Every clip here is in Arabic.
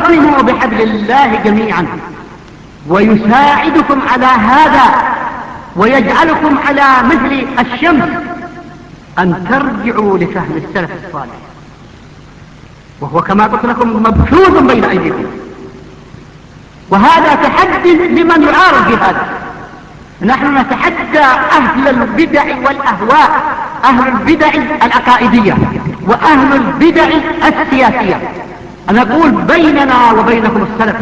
واعتصموا بحبل الله جميعا، ويساعدكم على هذا ويجعلكم على مثل الشمس أن ترجعوا لفهم السلف الصالح، وهو كما قلت لكم مبثوث بين أيديكم. وهذا تحدي لمن يعارض بهذا. نحن نتحدى أهل البدع والأهواء، أهل البدع العقائدية وأهل البدع السياسية. نقول بيننا وبينكم السلف،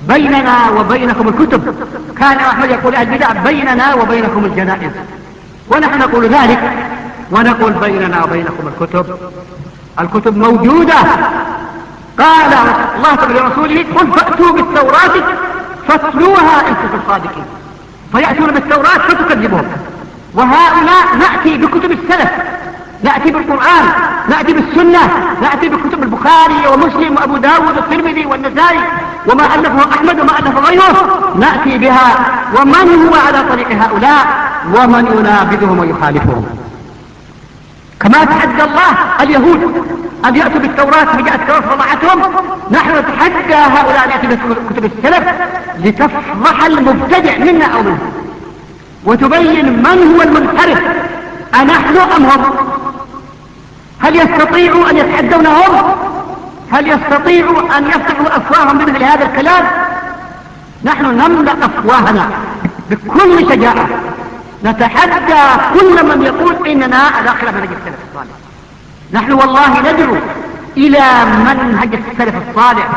بيننا وبينكم الكتب. كان أحمد يقول أهل البدع بيننا وبينكم الجنائز، ونحن نقول ذلك ونقول بيننا وبينكم الكتب. الكتب موجودة. قال الله تعالى لرسوله قل فأتوا بالتوراة فاتلوها إن كنتم صادقين، فيأتون بالتوراة فتكذبهم. وهؤلاء نأتي بكتب السلف، نأتي بالقرآن، نأتي بالسنة، نأتي بكتب البخاري ومسلم وأبو داود والترمذي والنسائي وما ألفه أحمد وما ألفه غيره، نأتي بها. ومن هو على طريق هؤلاء ومن ينابذهم ويخالفهم؟ كما تحدى الله اليهود أن يأتوا بالتوراة فجاءت التوراة فضعتهم، نحن نتحدى هؤلاء أن يأتوا بكتب السلف لتفضح المبتدع منا أو منهم، وتبين من هو المنحرف، أنحن أم هم؟ هل يستطيعوا أن يتحدون هم؟ هل يستطيعوا أن يفتحوا أفواههم بمثل هذا الكلام؟ نحن نملأ أفواهنا بكل شجاعة، نتحدى كل من يقول إننا على خلاف منهج السلف الصالح. نحن والله ندعو إلى منهج السلف الصالح،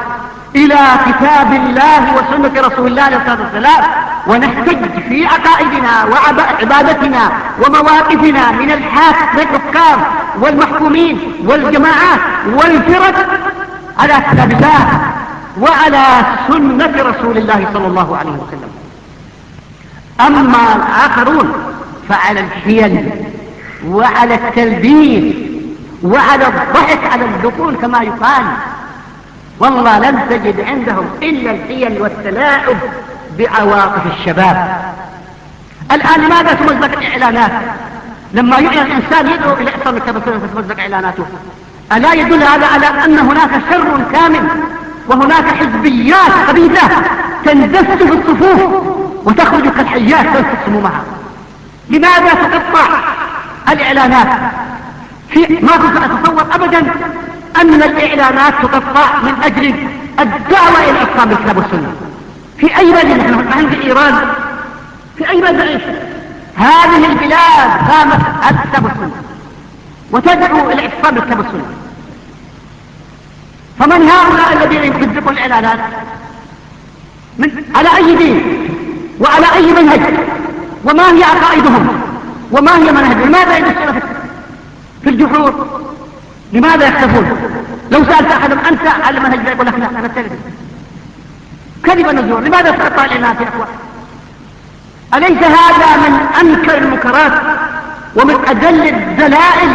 إلى كتاب الله وسنة رسول الله عليه الصلاة والسلام، ونحتج في عقائدنا وعبادتنا ومواقفنا من الحكام والمحكومين والجماعات والفرق على كتاب الله وعلى سنة رسول الله صلى الله عليه وسلم. أما الآخرون فعلى الحيل وعلى التلبيس وعلى الضحك على البطون كما يقال. والله لن تجد عندهم إلا الحيل والتلاعب بعواطف الشباب. الآن لماذا تمزق الإعلانات؟ لما يعلن الإنسان يدعو إلى إحصان الكتاب والسنة فتمزق إعلاناته، ألا يدل هذا على أن هناك شر كامل وهناك حزبيات خبيثة تندس في الصفوف وتخرج كالحيات تنفق سمومها؟ لماذا تقطع الإعلانات؟ ما كنت أتصور أبدا أن الإعلانات تقطع من أجل الدعوة إلى إحكام الكتاب والسنة. في أي بلد نحن عند إيران؟ في أي بلد نعيش؟ هذه البلاد قامت الكتاب والسنة وتدعو إلى إحكام الكتاب والسنة. فمن هؤلاء الذين يصدقون الإعلانات؟ على أي دين وعلى أي منهج؟ وما هي عقائدهم وما هي منهجهم؟ لماذا يدسون في الجحور؟ لماذا يختفون؟ لو سألت أحدهم أنت على منهج لا يقول لك لا أنا التلفزيون كذب النزور. لماذا تقطع الإعلانات يا أخوان؟ أليس هذا من أنكر المنكرات ومن أدل الدلائل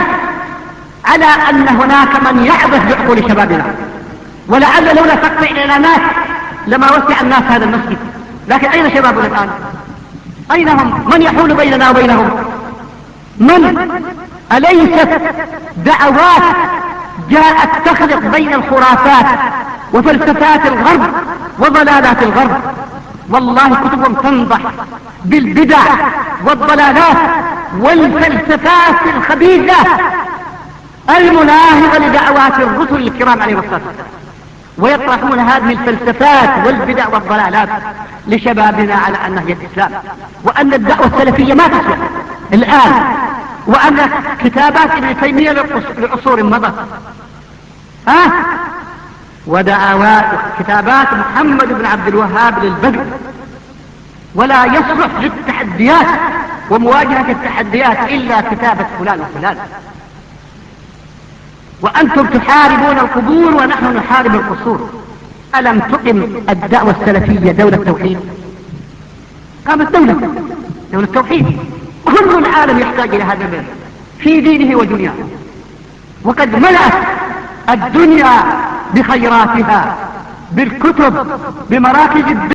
على أن هناك من يعبث بعقول شبابنا؟ ولعل لولا تقطع الإعلانات لما وسع الناس هذا المسجد. لكن أين شبابنا الآن؟ أين هم؟ من يحول بيننا وبينهم؟ من؟ أليست دعوات جاءت تخلق بين الخرافات وفلسفات الغرب وضلالات الغرب؟ والله كتبهم تنضح بالبدع والضلالات والفلسفات الخبيثة المناهضة لدعوات الرسل الكرام عليهم الصلاة والسلام، ويطرحون هذه الفلسفات والبدع والضلالات لشبابنا على أنها هي الإسلام، وأن الدعوة السلفية ما تسوى الآن، وأن كتابات ابن تيمية لعصور مضت ودعوات كتابات محمد بن عبد الوهاب للبدء، ولا يصلح للتحديات ومواجهة التحديات إلا كتابة فلان وفلان. وأنتم تحاربون القبور ونحن نحارب القصور. ألم تقم الدعوة السلفية دولة توحيد؟ قامت دولة توحيد، كل العالم يحتاج إلى هذا البيت في دينه ودنياه، وقد ملأت الدنيا بخيراتها بالكتب بمراكز الدين